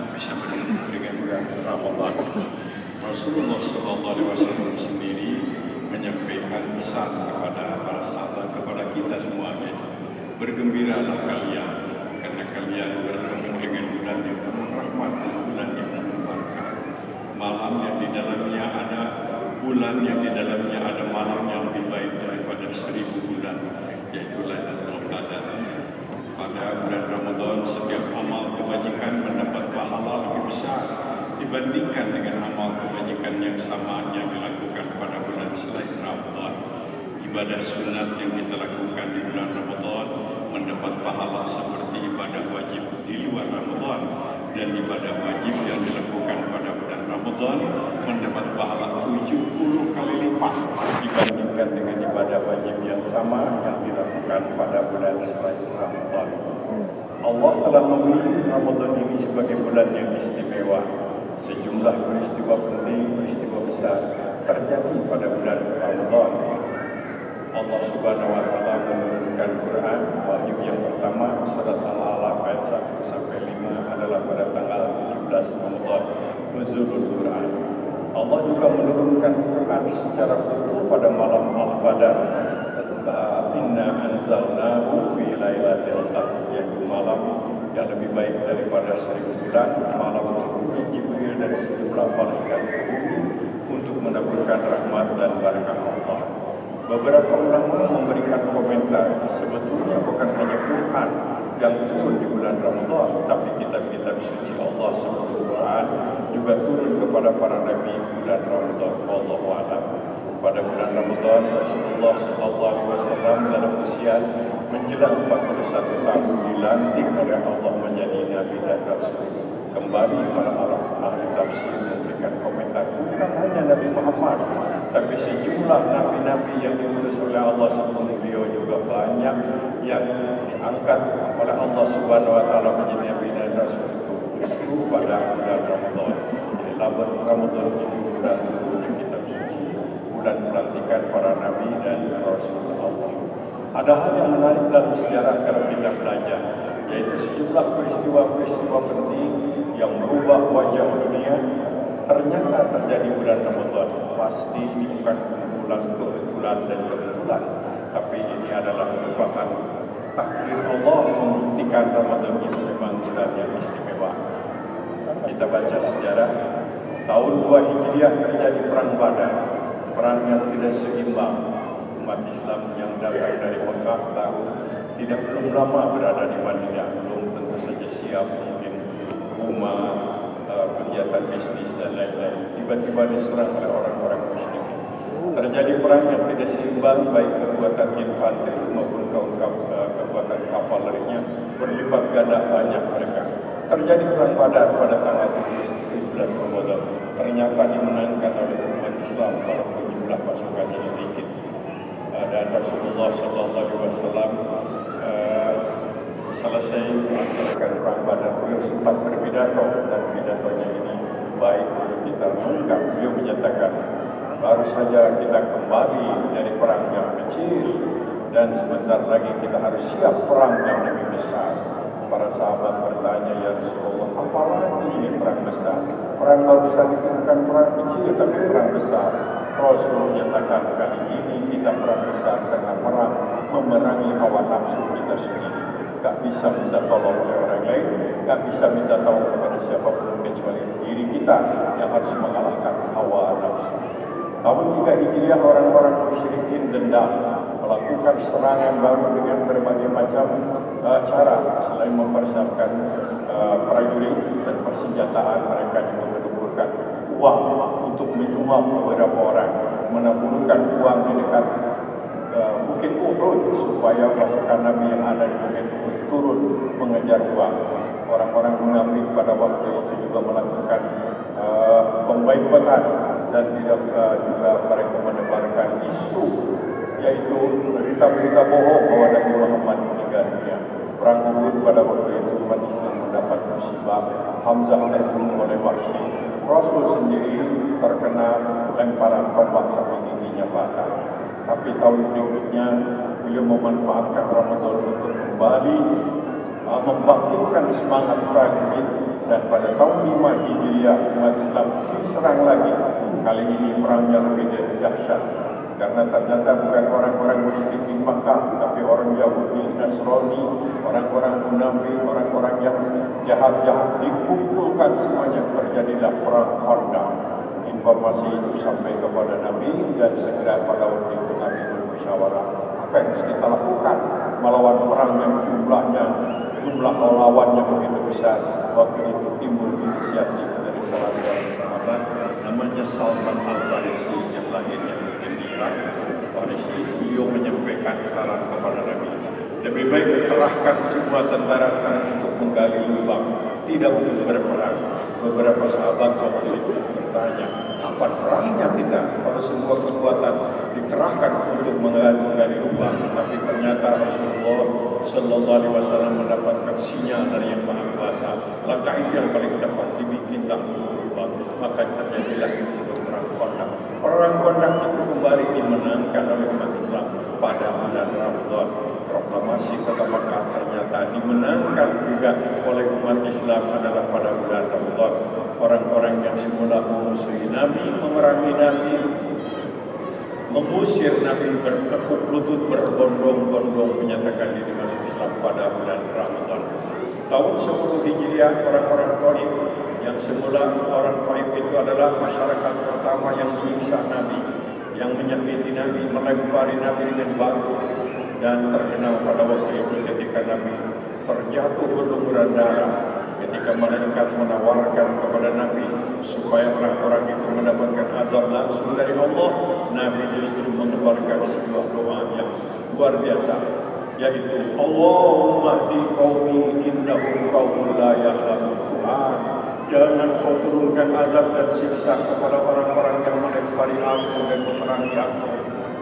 nikmat bisa bertemu dengan bulan Ramadan. Rasulullah SAW sendiri menyampaikan pesan kepada para sahabat, kepada kita semuanya, bergembiralah kalian karena kalian bertemu dengan bulan yang penuh rahmat dan bulan yang penuh berkah. Malam yang di dalamnya ada bulan, yang di dalamnya ada malam yang lebih baik daripada 1000 bulan, yaitu Lailatul Qadar. Pada bulan Ramadan, setiap amal kebajikan mendapat pahala lebih besar dibandingkan dengan amal kebajikan yang sama yang dilakukan pada bulan selain Ramadan. Ibadah sunat yang kita lakukan di bulan Ramadan mendapat pahala seperti ibadah wajib di luar Ramadan, dan ibadah wajib yang dilakukan pada bulan Ramadan mendapat pahala 70 kali lipat dibandingkan dengan ibadah wajib yang sama yang dilakukan pada bulan selain Ramadan. Allah telah memilih Ramadan ini sebagai bulan yang istimewa. Sejumlah peristiwa penting, peristiwa besar terjadi pada bulan Ramadan. Allah Subhanahu wa Ta'ala menurunkan Quran, wahyu yang pertama surat Al-Alaq ayat 1 sampai 5 adalah pada tanggal 17 Ramadan, nuzulul Quran. Allah juga menurunkan Quran secara utuh pada malam Al-Qadar. Inna anzalnahu fi lailatul qadar, yaitu malam yang lebih baik daripada 1000 bulan, malam turunnya Jibril dan sejumlah malaikat ke bumi untuk menebarkan rahmat dan barakah Allah. Beberapa ulama memberikan komentar, sebetulnya bukan hanya Quran yang turun di bulan Ramadan, tapi kitab-kitab suci Allah seperti Quran juga turun kepada para nabi bulan Ramadan. Wallahu a'lam. Pada bulan Ramadan, Rasulullah SAW dalam usia menjelang 41 tahun dilantik oleh Allah menjadi nabi dan rasul. Kembali para ahli tafsir memberikan komentar, bukan hanya Nabi Muhammad, tapi sejumlah nabi-nabi yang diutus oleh Allah sebelum beliau juga banyak yang diangkat oleh Allah Subhanahu wa Ta'ala menjadi nabi dan rasul itu justru pada bulan Ramadan. Jadi Ramadan itu bulan turunnya kitab suci, bulan pelantikan para nabi dan rasul Allah. Ada hal yang menarik dalam sejarah kalau kita belajar, yaitu sejumlah peristiwa-peristiwa penting yang merubah wajah dunia ternyata terjadi bulan Ramadan. Pasti ini bukan kumpulan kebetulan dan kebetulan, tapi ini adalah merupakan takdir Allah membuktikan Ramadan itu memang bulan yang istimewa. Kita baca sejarah, tahun 2 Hijriah terjadi perang Badar, perang yang tidak seimbang. Umat Islam yang datang dari Mekah tahu tidak belum lama berada di Madinah, belum tentu saja siap, mungkin rumah, kegiatan bisnis dan lain-lain. Tiba-tiba diserang oleh orang-orang musyrik. Terjadi perang yang tidak seimbang, baik kekuatan infanteri maupun kekuatan kavalerinya berlipat ganda banyak mereka. Terjadi perang Badar pada tanggal 17 Ramadan. Ternyata dimenangkan oleh umat Islam walaupun jumlah pasukannya sedikit. Dan Rasulullah SAW selesai melaksanakan perang Badar, beliau sempat berpidato, dan pidatonya ini baik untuk kita mengungkap. Beliau menyatakan, baru saja kita kembali dari perang yang kecil dan sebentar lagi kita harus siap perang yang lebih besar. Para sahabat bertanya, ya Rasulullah, apalagi ini perang besar? Perang baru saja itu bukan perang kecil tapi perang besar. Rasul menyatakan, kali ini kita perang besar karena perang memerangi hawa nafsu kita sendiri. Tak bisa minta tolong oleh orang lain, tak bisa minta tolong kepada siapapun kecuali diri kita yang harus mengalahkan hawa nafsu. Tahun 3 Hijriah orang-orang musyrikin dendam melakukan serangan baru dengan berbagai macam cara. Selain mempersiapkan prajurit dan persenjataan, mereka juga mengumpulkan uang untuk menyuap beberapa orang, menaburkan uang di dekat Bukit Uhud supaya pasukan Nabi yang ada di Bukit Uhud turun mengejar uang. Orang-orang munafik pada waktu itu juga melakukan pemboikotan dan tidak juga mereka menebarkan isu, yaitu berita-berita bohong bahwa Nabi Muhammad meninggal dunia. Perang Uhud pada waktu itu umat Islam mendapat musibah, Hamzah terbunuh oleh Wahsy, Rasul sendiri terkena lemparan tombak sampai giginya patah. Tapi tahun berikutnya beliau memanfaatkan Ramadan untuk kembali membangkitkan semangat prajurit Dan pada tahun 5 Hijriah umat Islam diserang lagi. Kali ini perangnya lebih dahsyat, karena ternyata bukan orang-orang musyrik di Makkah, tapi orang Yahudi, Nasrani, orang-orang munafik, orang-orang yang jahat-jahat dikumpulkan semuanya. Terjadilah perang Khandaq. Informasi itu sampai kepada Nabi, dan segera pada waktu itu Nabi bermusyawarah, apa yang harus kita lakukan melawan perang yang jumlah lawannya begitu besar. Waktu itu timbul inisiatif dari salah seorang sahabat namanya Salman Al-Farisi yang lahirnya di Irak. Farisi, beliau menyampaikan saran kepada Nabi, lebih baik kerahkan semua tentara sekarang untuk menggali lubang, tidak untuk berperang. Beberapa sahabat waktu itu bertanya, kapan perangnya kita kalau semua kekuatan dikerahkan untuk menggali lubang? Tapi ternyata Rasulullah Sallallahu Alaihi Wasallam mendapatkan sinyal dari Yang Maha Kuasa, langkah itu yang paling dapat dibikinlah lubang. Maka terjadilah disebut perang Khandaq. Perang Khandaq itu kembali dimenangkan oleh umat Islam pada bulan Ramadan. Proklamasi kota Makkah ternyata dimenangkan juga oleh umat Islam adalah pada bulan Ramadan. Orang-orang yang semula memusuhi Nabi, memerangi Nabi, mengusir Nabi, bertekuk lutut, berbondong-bondong menyatakan diri masuk Islam pada bulan Ramadan. Tahun 10 Hijriah, orang-orang Taif yang semula orang Taif itu adalah masyarakat pertama yang menyiksa Nabi, yang menyakiti Nabi, melempari Nabi dengan batu, dan terkenal pada waktu itu ketika Nabi terjatuh berlumuran darah. Ketika malaikat menawarkan kepada Nabi supaya orang-orang itu mendapatkan azab langsung dari Allah, Nabi justru mengeluarkan sebuah doa yang luar biasa, yaitu Allahumma hdi qaumi innahum qaumun la ya'lamun. Tuhan, jangan kau turunkan azab dan siksa kepada orang-orang yang melempari aku dan memerangi aku.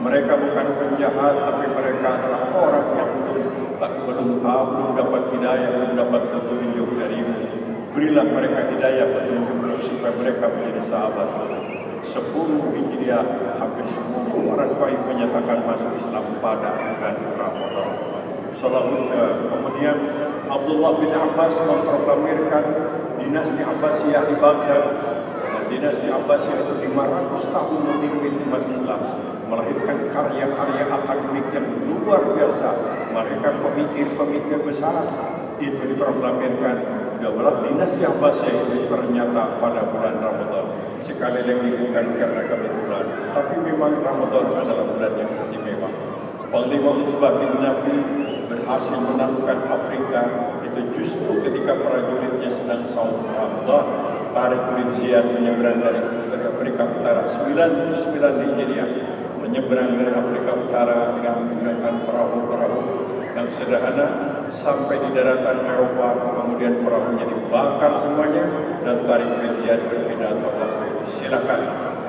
Mereka bukan penjahat, tapi mereka adalah orang yang belum tahu, dapat hidayah, belum dapat petunjuk darimu. Berilah mereka hidayah, petunjuk supaya mereka menjadi sahabat. 10 Hijriah, hampir semua orang Taif menyatakan masuk Islam pada bulan Ramadan. Selanjutnya, kemudian Abdullah bin Abbas memproklamirkan dinasti Abbasiyah di Baghdad. Dan dinasti Abbasiyah itu 500 tahun memimpin umat Islam, melahirkan karya-karya akademik yang luar biasa. Mereka pemikir-pemikir besar. Itu diproklamirkan daulah dinasti Abbasiyah itu ternyata pada bulan Ramadan. Sekali lagi bukan karena kebetulan, tapi memang Ramadan adalah bulan yang istimewa. Panglima Utbah bin Nafi berhasil menaklukkan Afrika itu justru ketika prajuritnya sedang saum Ramadan. Tariq bin Ziyad menyeberang dari Afrika Utara 99 Hijriah, menyeberang dari Afrika Utara dengan menggunakan perahu-perahu yang sederhana sampai di daratan Eropa, kemudian perahunya dibakar semuanya, dan Tariq bin Ziyad berpidato waktu itu, silakan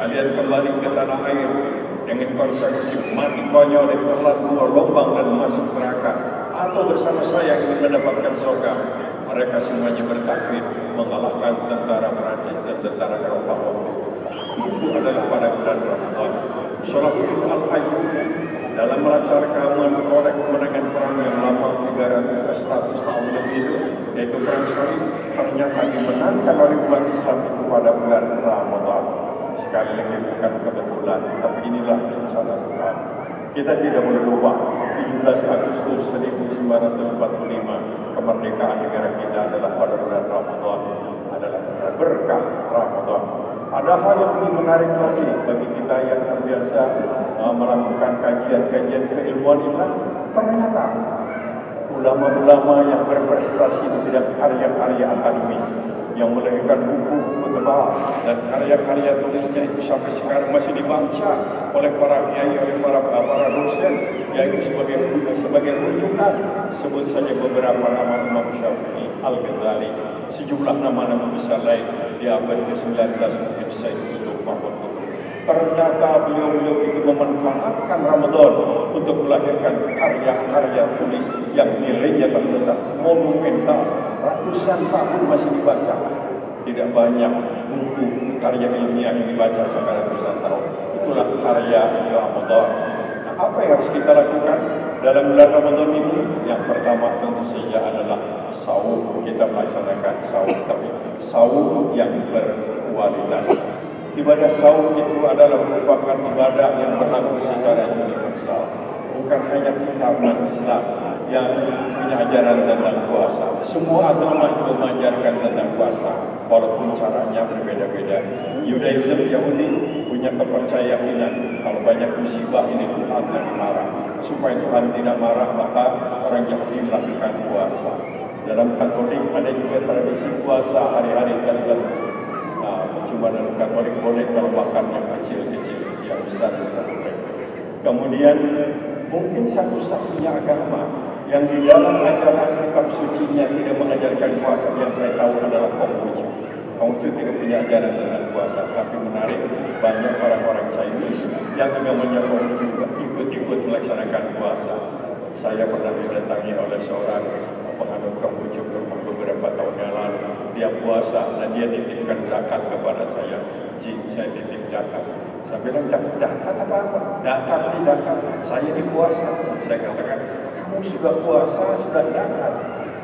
kalian kembali ke tanah air dengan konsekuensi mati konyol, ditelan 2 lubang dan masuk neraka, atau bersama saya ingin mendapatkan surga. Mereka semuanya bertakbir mengalahkan tentara Perancis dan tentara Eropa waktu itu. Itu adalah pada bulan Ramadan. Salahuddin Al-Ayyubi dalam melaksanakan oleh kemenangan perang yang lama 300 tahun lebih itu, yaitu perang Salib, ternyata dimenangkan oleh umat Islam itu pada bulan Ramadan. Sekali lagi bukan kebetulan, tapi inilah rencana Tuhan. Kita tidak boleh lupa 17 Agustus 1945 kemerdekaan negara kita adalah pada bulan Ramadan, adalah berkah Ramadan. Ada hal yang lebih menarik lagi bagi kita yang terbiasa melakukan kajian-kajian keilmuan Islam. Ternyata ulama-ulama yang berprestasi di bidang karya-karya akademis, yang melahirkan buku tebal dan karya-karya tulisnya itu sampai sekarang masih dibaca oleh para kiai, oleh para dosen, yaitu sebagai rujukan. Sebut saja beberapa nama: Imam Syafi'i, Al-Ghazali, sejumlah nama-nama besar lain di abad ke-19 mungkin Said Qutb, Mahmud Qutb. Ternyata beliau-beliau itu memanfaatkan Ramadan untuk melahirkan karya-karya tulis yang nilainya terletak monumental, ratusan tahun masih dibaca. Tidak banyak buku karya ilmiah yang dibaca sampai ratusan tahun. Itulah karya Ramadan. Nah, apa yang harus kita lakukan? Dalam bulan Ramadan ini, yang pertama tentu saja adalah saum. Kita melaksanakan saum, tapi saum yang berkualitas. Ibadah saum itu adalah merupakan ibadah yang berlaku secara universal. Bukan hanya kita umat Islam yang punya ajaran tentang puasa. Semua agama juga mengajarkan tentang puasa, walaupun caranya berbeda-beda. Yudaism Yahudi punya kepercayaan kalau banyak musibah ini Tuhan lagi marah. Supaya Tuhan tidak marah, maka orang Yahudi melakukan puasa. Dalam Katolik ada juga tradisi puasa hari-hari tertentu. Cuma dalam Katolik boleh kalau makan yang kecil-kecil, yang besar tidak boleh. Kemudian mungkin satu-satunya agama yang di dalam ajaran kitab sucinya tidak mengajarkan puasa yang saya tahu adalah Konghucu. Konghucu tidak punya ajaran tentang puasa, tapi menarik banyak orang-orang Chinese yang agamanya Konghucu juga ikut-ikut melaksanakan puasa. Saya pernah didatangi oleh seorang penganut Konghucu beberapa tahun yang lalu. Dia puasa dan dia titipkan zakat kepada saya. Saya titip zakat. Saya bilang, zakat apa? Zakat. Saya di puasa. Saya katakan, kamu sudah puasa, sudah zakat.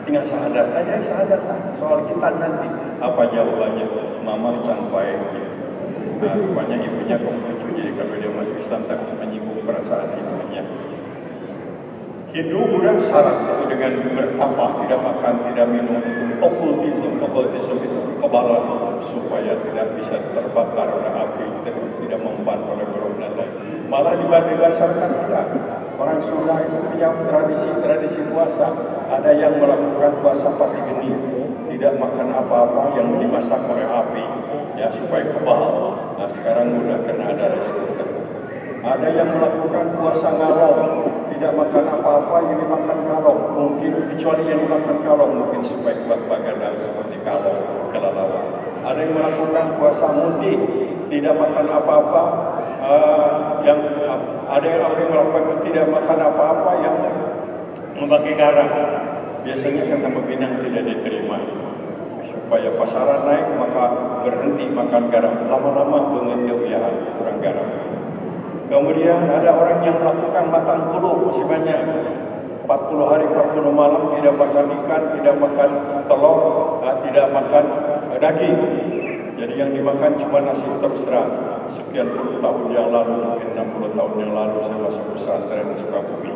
Tinggal syahadat aja, syahadat. Soal kita nanti. Apa jawabannya? Mama sampai. Rupanya ibunya Konghucu, jadi kalau dia masuk Islam takut menyinggung perasaan ibunya. Hindu budak syarat itu dengan bertapa, tidak makan, tidak minum. Okultisme itu kebalan supaya tidak bisa terbakar oleh api, tidak mempan oleh burung dan lain. Malah dibasarkan kita. Orang Sunda itu punya tradisi puasa. Ada yang melakukan puasa pakai geni, tidak makan apa-apa yang dimasak oleh api, ya supaya kebal. Nah sekarang sudah kena ada resiko. Ada yang melakukan puasa ngalong, tidak makan apa-apa yang dimakan kalong, mungkin kecuali yang dimakan kalong mungkin supaya kuat badan seperti kalong, kelelawar. Ada yang melakukan puasa muti, tidak makan apa-apa, ada yang melakukan tidak makan apa-apa yang memakai garam. Biasanya kata pembinaan tidak diterima. Supaya pasaran naik maka berhenti makan garam, lama-lama pengetewian kurang garam. Kemudian ada orang yang melakukan matang puluh, masih banyak. 40 hari, 40 malam tidak makan ikan, tidak makan telur, tidak makan daging. Jadi yang dimakan cuma nasi terus terang. Sekian puluh tahun yang lalu, mungkin 60 tahun yang lalu saya masuk pesantren di Sukabumi.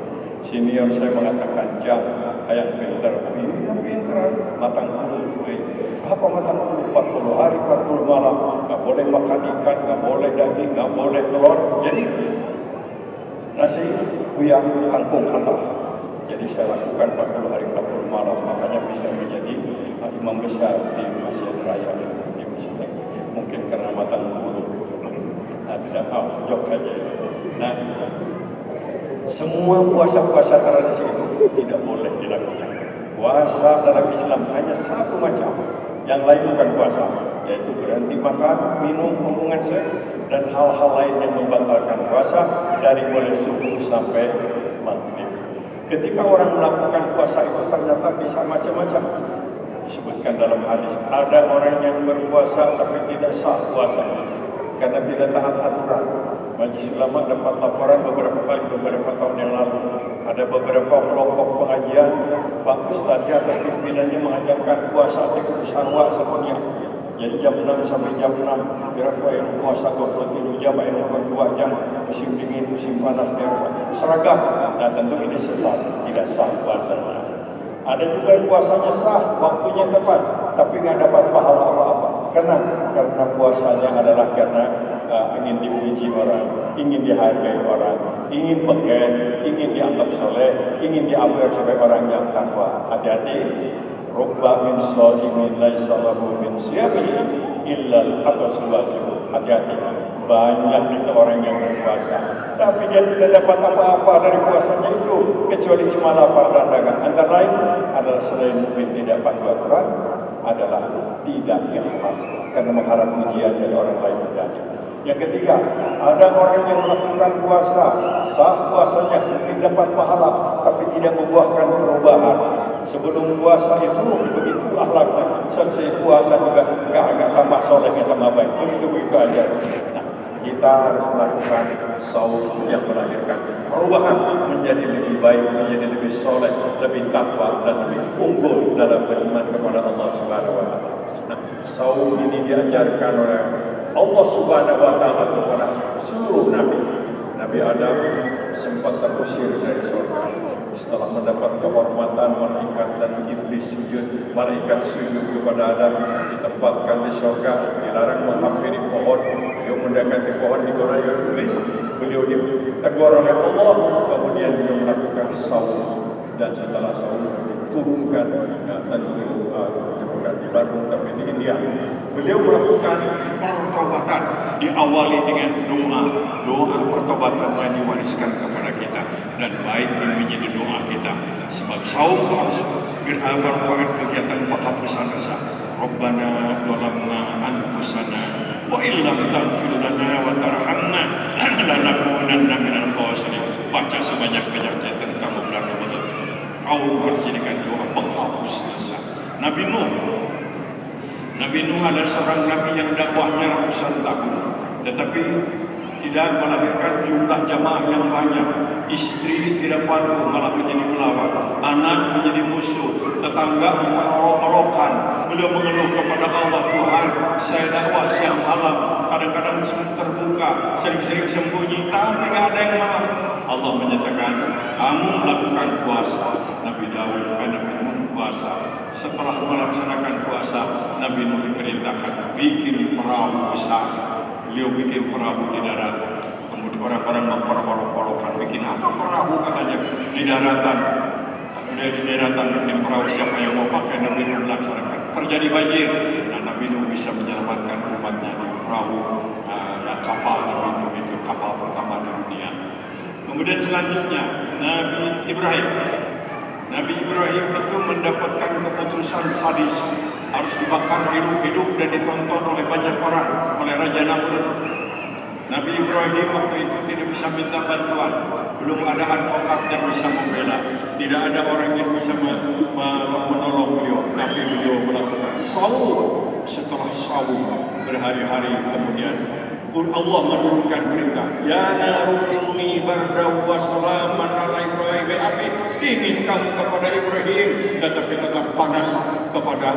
Senior saya mengatakan, jangan ayam pinter. Ini pinter, matang puluh. Apa matang puluh? 40 hari, 40 malam. Nggak boleh makan ikan, nggak boleh daging, nggak boleh telur. Jadi nasi buyang kangkung atau. Jadi saya lakukan 40 hari, 40 malam. Makanya bisa menjadi imam besar di Masjid Raya di Masjid. Mungkin karena matang puluh. Nah, tidak tahu, jok aja. Nah, semua puasa-puasa tradisi itu tidak boleh dilakukan. Puasa dalam Islam hanya satu macam, yang lain bukan puasa, yaitu berhenti makan, minum, hubungan seks, dan hal-hal lain yang membatalkan puasa dari mulai subuh sampai maghrib. Ketika orang melakukan puasa itu ternyata bisa macam-macam. Disebutkan dalam hadis, ada orang yang berpuasa tapi tidak sah puasanya karena tidak taat aturan. Majelis Ulama dapat laporan beberapa tahun yang lalu. Ada beberapa kelompok pengajian, Pak Ustaznya atau pimpinannya mengajarkan puasa itu sarwa semuanya. Jadi jam 6 sampai jam 6, berapa yang puasa 23 jam, yang 2 jam, musim dingin, musim panas, seragam. Nah tentu ini sesat, tidak sah puasanya. Ada juga yang puasanya sah, waktunya tepat, tapi nggak dapat pahala apa-apa. Karena puasanya adalah karena ingin dipuji orang, ingin dihargai orang, ingin beken, ingin dianggap soleh, ingin dianggap sebagai orang yang takwa. Hati-hati. Rubba min shaimin laisa lahu min siyamihi illa al-atasuwaju. Hati-hati. Banyak itu orang yang berpuasa, tapi dia tidak dapat apa-apa dari puasanya itu kecuali cuma lapar dan dagang. Antara lain adalah selain mungkin tidak patuh aturan, adalah tidak ikhlas karena mengharap pujian dari orang lain saja. Yang ketiga, ada orang yang melakukan puasa, sah puasanya mungkin dapat pahala, tapi tidak membuahkan perubahan. Sebelum puasa itu begitu akhlaknya, selesai puasa juga agak tambah solehnya, tambah baik, begitu aja. Nah, Kita harus melakukan saum yang melahirkan perubahan menjadi lebih baik, menjadi lebih soleh, lebih takwa dan lebih unggul dalam beriman kepada Allah Subhanahu wa taala. Nah, saum ini diajarkan oleh Allah Subhanahu wa taala kepada seluruh nabi. Nabi Adam sempat terusir dari surga setelah mendapat kehormatan malaikat dan iblis sujud. Malaikat sujud kepada Adam, ditempatkan di surga, dilarang menghampiri pohon. Beliau mendekati pohon, digoda oleh iblis. Beliau ditegur oleh Allah, kemudian beliau melakukan saum, dan setelah saum diturunkan bukan di Bandung tapi di India. Beliau melakukan pertobatan, diawali dengan doa pertobatan yang diwariskan kepada kita, dan baik ini menjadi doa kita, sebab saum harus merupakan kegiatan penghapusan dosa. Rabbana zalamna anfusana wa illam taghfir lana wa tarhamna lanakunanna minal khasirin. Baca sebanyak-banyaknya tentang bulan Ramadan. Kau menjadikan doa penghapus dosa. Nabi Nuh adalah seorang nabi yang dakwahnya ratusan tahun, tetapi tidak melahirkan jumlah jamaah yang banyak. Istri tidak patuh, malah menjadi melawan. Anak menjadi musuh, tetangga memperolok-olokkan. Beliau mengeluh kepada Allah, Tuhan, saya dakwah siang malam, kadang-kadang terbuka, sering-sering sembunyi, tapi tidak ada yang mau. Allah menyatakan, kamu lakukan puasa. Nabi Daud puasa. Setelah melaksanakan puasa, Nabi Nuh diperintahkan bikin perahu besar. Beliau bikin perahu di darat. Kemudian orang-orang memperolok-olokkan, bikin apa perahu katanya di daratan. Kemudian di daratan bikin perahu, siapa yang mau pakai? Nabi Nuh melaksanakan. Terjadi banjir. Nah, Nabi Nuh bisa menyelamatkan umatnya di perahu kapal Nabi Nuh, itu kapal pertama di dunia. Kemudian selanjutnya Nabi Ibrahim itu mendapatkan keputusan sadis, harus dibakar hidup-hidup dan ditonton oleh banyak orang, oleh Raja Namrud. Nabi Ibrahim waktu itu tidak bisa minta bantuan, belum ada advokat yang bisa membela, tidak ada orang yang bisa menolong beliau, tapi beliau melakukan saum. Setelah saum berhari-hari kemudian Allah menurunkan perintah, ya naruni bardaw wa salaman ala Ibrahim, api dingin kamu kepada Ibrahim, tetapi tetap panas kepada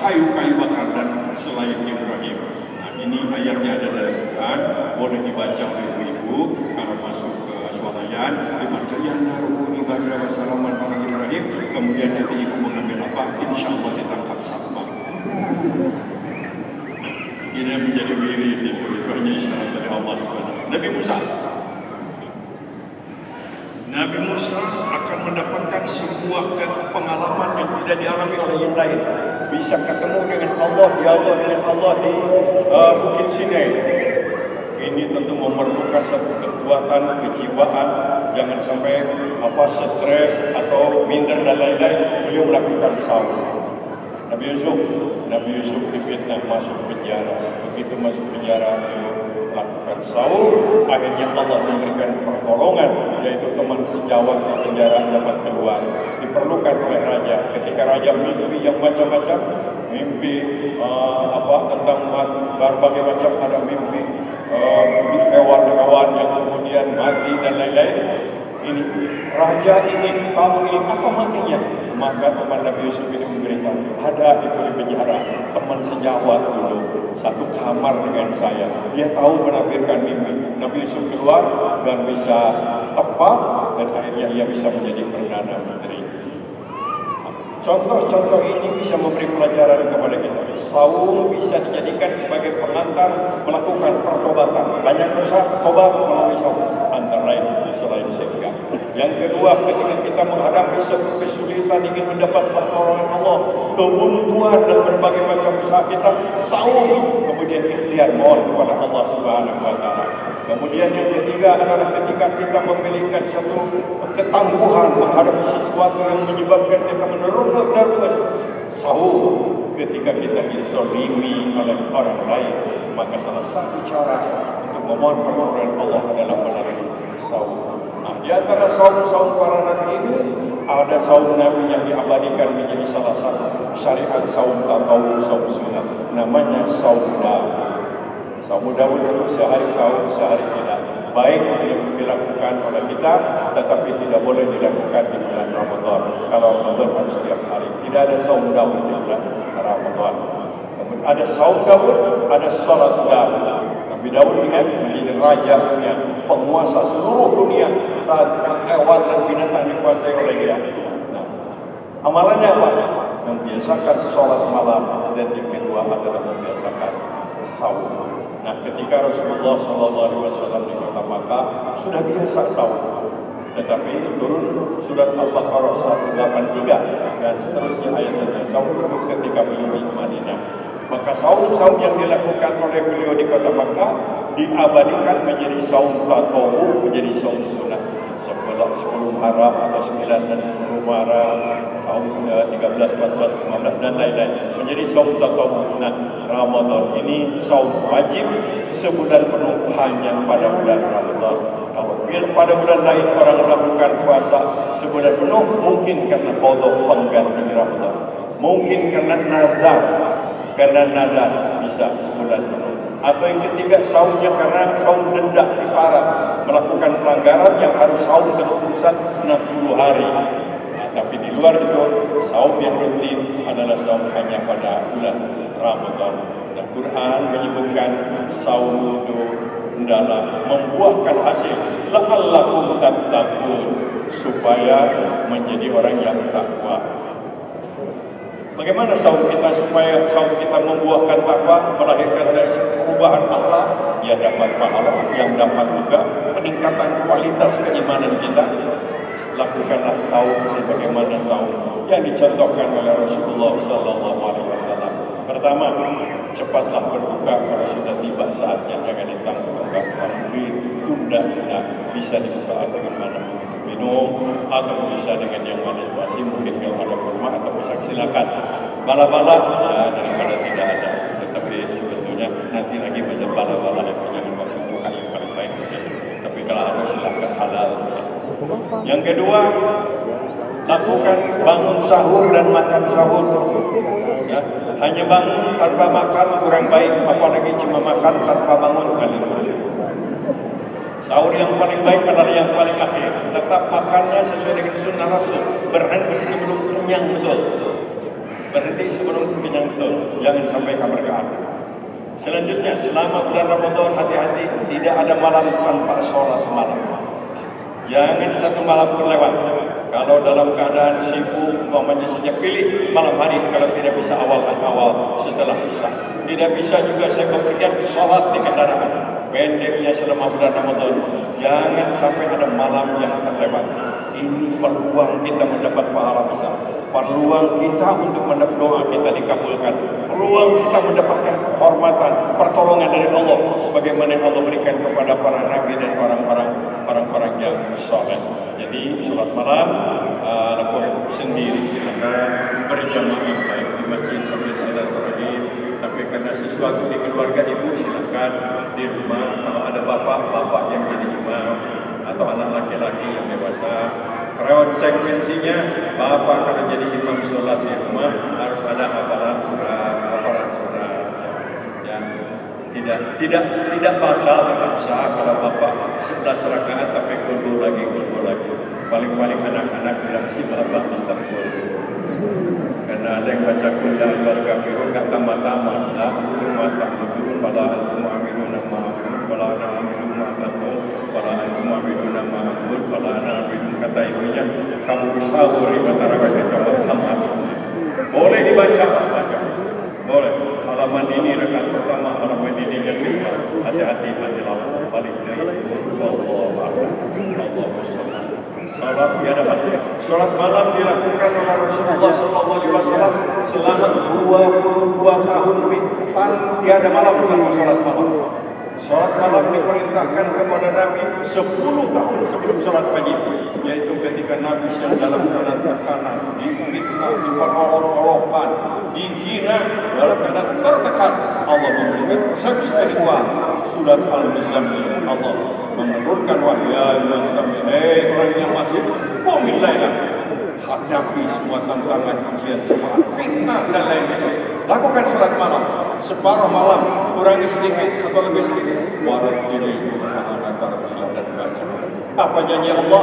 kayu-kayu bakar dan selain Ibrahim. Nah, ini ayatnya ada dalam Quran, boleh dibaca oleh ibu-ibu kalau masuk ke swalayan, dibaca ya naruni bardaw wa salaman ala Ibrahim, kemudian nanti ibu mengambil apa, insyaallah ditangkap satpam. Ini menjadi wirid, itu hanya isyarat dari Allah SWT. Nabi Musa akan mendapatkan sebuah pengalaman yang tidak dialami oleh yang lain. Bisa ketemu dengan Allah, dialog dengan Allah di Bukit Sinai. Ini tentu memerlukan satu kekuatan kejiwaan. Jangan sampai stres atau minder dan lain-lain. Beliau melakukan saum. Nabi Yusuf difitnah masuk penjara. Begitu masuk penjara, beliau lakukan saum. Akhirnya Allah memberikan pertolongan, yaitu teman sejawat di penjara dapat keluar. Diperlukan oleh raja. Ketika raja mimpi yang macam-macam, mimpi tentang berbagai macam, ada mimpi hewan-hewan yang kemudian mati dan lain-lain. Ini raja ingin tahu ini apa matinya. Maka teman Nabi Yusuf ini memberitahu, ada itu di penjara teman sejawat dulu, satu kamar dengan saya. Dia tahu menampilkan mimpi. Nabi Yusuf keluar dan bisa tepat, dan akhirnya ia bisa menjadi perdana menteri. Contoh-contoh ini bisa memberi pelajaran kepada kita. Saum bisa dijadikan sebagai pengantar melakukan pertobatan. Banyak dosa, tobat melalui saum. Antara lain selain syirk. Yang kedua, ketika kita menghadapi sebuah kesulitan, ingin mendapat pertolongan Allah, kebuntuan dan berbagai macam usaha kita, saum, kemudian ikhtiar mohon kepada Allah Subhanahu wa taala. Kemudian yang ketiga adalah ketika kita memiliki satu ketangguhan menghadapi sesuatu yang menyebabkan kita menerus saum. Ketika kita dizalimi oleh orang lain, maka salah satu cara untuk memohon pertolongan Allah adalah melalui saum. Nah, di antara saum-saum para nabi ini ada saum nabi yang diabadikan menjadi salah satu syariat saum tatawwu, saum sunat, namanya saum Daud. Saum Daud itu sehari saum, sehari tidak. Baik untuk dilakukan oleh kita, tetapi tidak boleh dilakukan di bulan Ramadan. Kalau Ramadan harus setiap hari. Tidak ada saum Daud di bulan Ramadan. Kemudian ada saum Daud, ada salat Daud. Nabi Daud ingat menjadi raja dunia, penguasa seluruh dunia, tanpa hewan dan binatang dikuasai oleh dia. Nah, amalannya apa? Membiasakan sholat malam, dan yang kedua adalah membiasakan saum. Nah, ketika Rasulullah SAW di kota Makkah sudah biasa saum, tetapi turun surat Al-Baqarah 183 dan seterusnya ayat-ayat saum itu ketika beliau di Madinah. Maka saum-saum yang dilakukan oleh beliau di kota Makkah diabadikan menjadi saum tatawwu, menjadi saum sunat. Sebelum haram atau 9 dan 10 Muharram, saum 13, 14, 15 dan lain-lain menjadi saum tatawwu. Nah, Ramadan ini saum wajib sebulan penuh hanya pada bulan Ramadan. Kalau pada bulan lain orang melakukan puasa sebulan penuh, mungkin karena qada pengganti Ramadan, mungkin karena nazar, bisa sebulan penuh. Atau yang ketiga, saumnya karena saum denda kifarat, melakukan pelanggaran yang harus saum terus-terusan 60 hari. Nah, tapi di luar itu, saum yang rutin adalah saum hanya pada bulan Ramadan. Dan Quran menyebutkan saum itu hendaklah membuahkan hasil, la'allakum tattaqun, supaya menjadi orang yang takwa. Bagaimana saum kita supaya saum kita membuahkan takwa, melahirkan dari perubahan akhlak? Ya, dapat pahala, yang dapat juga peningkatan kualitas keimanan kita. Lakukanlah saum sebagaimana saum yang dicontohkan oleh Rasulullah SAW. Pertama, cepatlah berbuka kalau sudah tiba saatnya, jangan ditanggung-tanggung, tunda. Bisa dibuka dengan mana? Minum atau bisa dengan yang manis basi, mungkin kalau ada kurma atau pisang silakan. Bala-bala ya, daripada tidak ada. Tetapi sebetulnya nanti lagi banyak bala-bala yang jangan waktu buka yang paling baik. Tapi kalau ada silakan halal. Yang kedua, lakukan bangun sahur dan makan sahur. Ya, hanya bangun tanpa makan kurang baik, apalagi cuma makan tanpa bangun paling baik. Sahur yang paling baik adalah yang paling akhir. Tetap makannya sesuai dengan sunnah Rasul. Berhenti sebelum kenyang betul. Jangan sampai keberkahan. Selanjutnya, selama bulan Ramadan, hati-hati, tidak ada malam tanpa sholat malam. Jangan satu malam pun lewat. Kalau dalam keadaan sibuk, umpamanya saja pilih malam hari. Kalau tidak bisa awal setelah isya. Tidak bisa juga saya berpikir sholat di kendaraan. Pendeknya selama bulan Ramadan, jangan sampai ada malam yang terlewat. Ini peluang kita mendapat pahala besar. Peluang kita untuk mendapat doa kita dikabulkan. Peluang kita mendapatkan kehormatan, pertolongan dari Allah, sebagaimana Allah berikan kepada para nabi dan orang-orang yang saleh. Jadi sholat malam lakukan sendiri, silakan berjamaah baik di masjid sambil silaturahim. Tapi karena sesuatu di keluarga ibu, silakan di rumah. Kalau ada bapak yang jadi imam atau anak laki-laki yang dewasa, konsekuensinya bapak kalau jadi imam sholat di rumah harus ada hafalan surat. Ya, tidak bakal tetap sah kalau bapak 11 rakaat tapi kumpul lagi. Paling-paling anak-anak bilang si bapak istagfir. Karena ada yang baca kuliah luar kafirun nggak tamat-tamat lah, rumah takmurun pada antum amilun nama pada anak amilun ma'atum pada antum amilun nama pada anak amilun, kata ibunya kamu sahur antara kita tamat. Boleh dibaca, boleh. Halaman ini rekan pertama, halaman ini yang kedua. Hati-hati lampu balik dari Allah. Salat tiada hati. Salat malam dilakukan oleh Rasulullah SAW selama 22 tahun lebih. Tiada malam tanpa salat malam. Salat malam diperintahkan kepada Nabi 10 tahun sebelum salat pagi, yaitu ketika Nabi sedang dalam keadaan tekanan, difitnah, diperolok-olokkan, dihina, dalam keadaan tertekan. Allah memberikan spiritual surat Al-Muzammil. Allah menurunkan wahyu Al-Muzammil, orang yang masih qumil laila, hadapi semua tantangan, ujian, cobaan, fitnah dan lain-lain. Lakukan salat malam separuh malam, kurangi sedikit atau lebih sedikit. Warattilil Qur'ana tartila, dan baca. Apa janji Allah?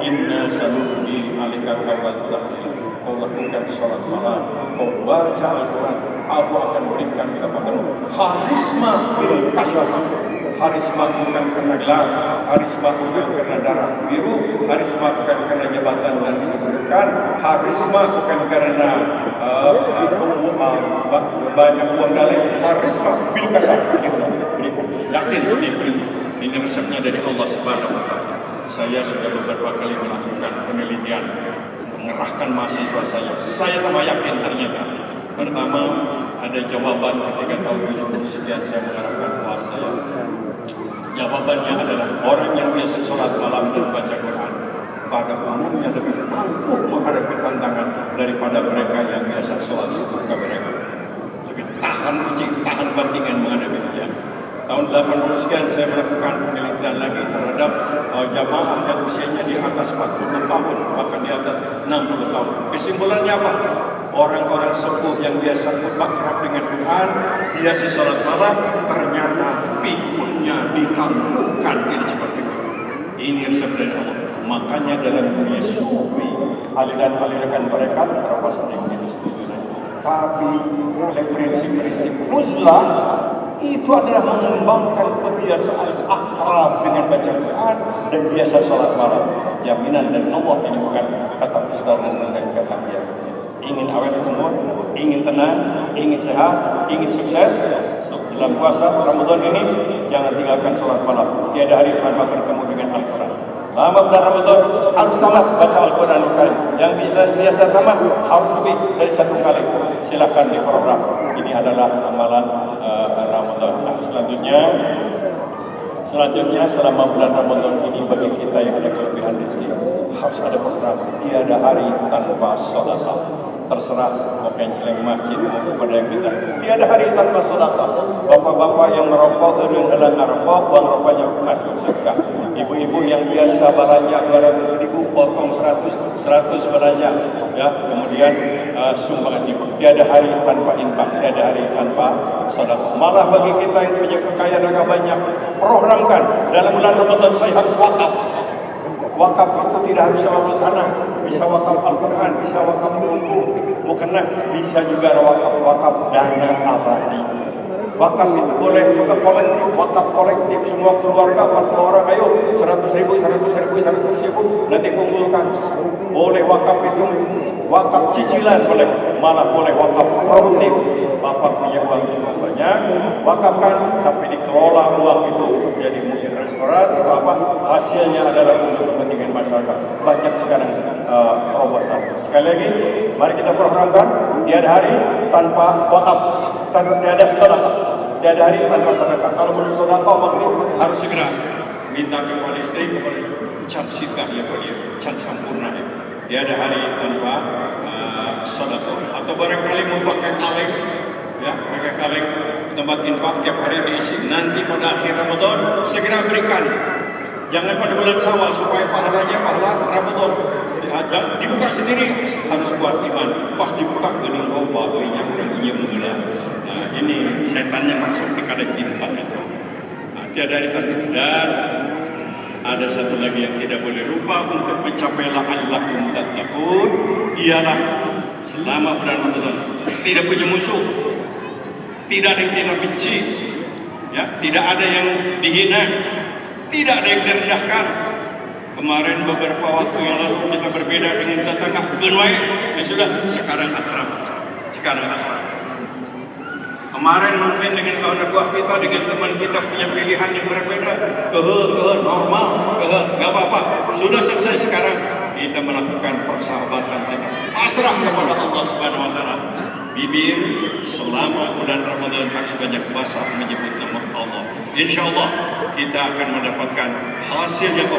Inna sanulqi 'alaika qawlan tsaqila. Kau lakukan salat malam, kau baca Al-Quran, aku akan berikan kepadamu karisma bil kasyafah. Karisma bukan karena gelar, karisma bukan karena darah biru, karisma bukan karena jabatan dan kedudukan, karisma bukan karena banyak uang dan lain, karisma bil kasyafah. Yakin ini resepnya dari Allah Subhanahu wa Ta'ala. Saya sudah beberapa kali melakukan penelitian, mengerahkan mahasiswa saya tambah yakin ternyata. Pertama, ada jawaban ketika tahun 79 saya mengarahkan kelas saya. Jawabannya adalah orang yang biasa sholat malam dan baca Quran pada umumnya lebih tangguh menghadapi tantangan daripada mereka yang biasa sholat subuh kemereka. Lebih tahan uji, tahan bandingan menghadapi ujian. Tahun 80 sekian saya melakukan penelitian lagi terhadap jamaah yang usianya di atas 40 tahun, bahkan di atas 60 tahun. Kesimpulannya apa? Orang-orang sepuh yang biasa akrab dengan Tuhan, biasa sholat malam, ternyata pikunnya ditangguhkan ini seperti itu. Ini resep dari Allah. Makanya dalam dunia sufi, aliran-aliran mereka berapa yang tidak setuju. Tapi oleh prinsip-prinsip uzlah, itu adalah mengembangkan kebiasaan akrab dengan baca Quran dan biasa sholat malam. Jaminan dari Allah, ini bukan kata Ustaz dan kata dia. Ingin awet umur, ingin tenang, ingin sehat, ingin sukses dalam puasa Ramadan ini, jangan tinggalkan sholat malam. Tiada hari tanpa bertemu dengan Al-Quran. Lama bulan Ramadan harus tamat baca Al-Quran kali. Yang biasa tamat harus lebih dari 1 kali. Silakan diprogram. Ini adalah amalan Ramadan. Nah, selanjutnya selama bulan Ramadan ini bagi kita yang ada kelebihan rezeki harus ada program. Tiada hari tanpa sedekah. Terserah mau kenceleng masjid mau kepada yang kita. Tiada hari tanpa sedekah. Bapak-bapak yang merokok dalam ngerokok, uang rokoknya masuk sedekah. Ibu-ibu yang biasa belanja 200.000 potong 100 belanja, ya, kemudian sumbangan ibu. Tiada hari tanpa infak, tiada hari tanpa sedekah. Malah bagi kita yang punya kekayaan agak banyak, programkan dalam bulan Ramadan saya harus wakaf. Wakaf itu tidak harus selalu tanah, bisa wakaf Al-Quran, bisa wakaf buku, mukena, bisa juga wakaf dana abadi. Wakaf itu boleh juga kolektif, wakaf kolektif semua keluarga 40 orang, ayo 100.000, nanti kumpulkan. Boleh wakaf itu, wakaf cicilan boleh, malah boleh wakaf produktif. Bapak punya uang cukup banyak, wakafkan, tapi dikelola uang itu untuk jadi mungkin restoran atau apa, hasilnya adalah untuk kepentingan masyarakat. Banyak sekarang terobosan. Sekali lagi, mari kita programkan tiada hari tanpa wakaf, tiada sedekah, tiada hari tanpa sedekah. Kalau belum sedekah, maka harus segera minta kepada istri, kepada can sikah ya Pak ya, can sempurna ya. Tiada hari tanpa sedekah. Atau barangkali mau pakai kaleng, ya, pakai kaleng tempat infak tiap hari diisi. Nanti pada akhir Ramadan segera berikan. Jangan pada bulan Syawal supaya pahalanya pahala Ramadan. Dibuka sendiri, harus kuat iman. Pas dibuka gening roba, yang bunyi mengulang. Nah, ini setannya masuk di kadang infak itu. Nah, tiada hari tanpa. Dan ada satu lagi yang tidak boleh lupa untuk mencapai la'allakum tattaqun, ialah selama bulan Ramadan tidak punya musuh, tidak ada yang tidak benci, ya, tidak ada yang dihina, tidak ada yang direndahkan. Kemarin beberapa waktu yang lalu kita berbeda dengan tetangga, bukan wae, ya sudah, sekarang akrab. Kemarin mungkin dengan kawan buah kita, dengan teman kita punya pilihan yang berbeda, normal, nggak apa-apa, sudah selesai. Sekarang kita melakukan persahabatan kita, pasrah kepada Allah Subhanahu Wa Taala. Bibir selama bulan Ramadan harus banyak basah menyebut nama Allah. Insya Allah kita akan mendapatkan hasil yang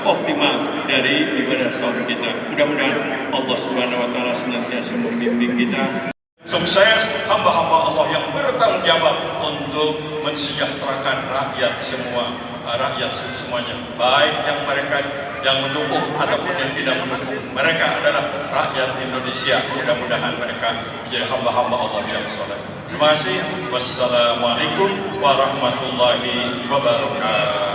optimal dari ibadah saum kita. Mudah-mudahan Allah Subhanahu Wa Taala senantiasa membimbing kita. Sukses hamba-hamba Allah yang bertanggung jawab untuk mensejahterakan rakyat semua. rakyat semuanya, baik yang mereka yang mendukung ataupun yang tidak mendukung. Mereka adalah rakyat Indonesia. Mudah-mudahan mereka menjadi hamba-hamba Allah yang soleh. Terima kasih. Wassalamualaikum warahmatullahi wabarakatuh.